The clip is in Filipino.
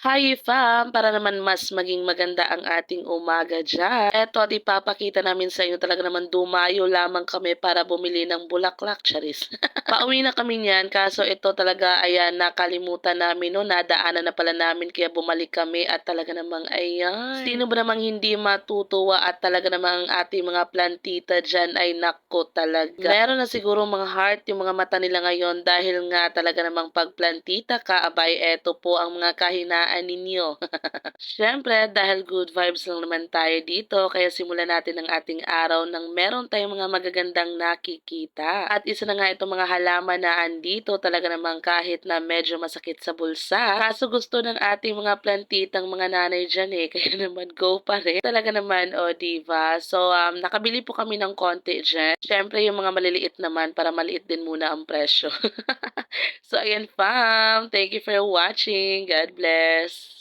Hi fam, para naman mas maging maganda ang ating umaga diyan. Eto at ipapakita namin sa inyo talaga naman dumayo lamang kami para bumili ng bulaklak, charis. Pauwi na kami niyan kaso ito talaga ayan nakalimutan namin no, nadaanan na pala namin kaya bumalik kami at talaga namang ayan. Sino ba namang hindi matutuwa at talaga namang ang ating mga plantita diyan ay nako talaga. Meron na siguro mga heart yung mga mata nila ngayon dahil nga talaga namang pagplantita ka, abay eto po ang mga kahinaan ninyo. Siyempre, dahil good vibes lang naman tayo dito, kaya simulan natin ang ating araw nang meron tayong mga magagandang nakikita. At isa na nga itong mga halaman na andito talaga namang kahit na medyo masakit sa bulsa. Kaso gusto ng ating mga plantitang mga nanay dyan eh, kaya naman go pa rin. Talaga naman, o diva. So, nakabili po kami ng konti dyan. Siyempre, yung mga maliliit naman para maliit din muna ang presyo. So, ayan fam. Thank you for watching. God bless.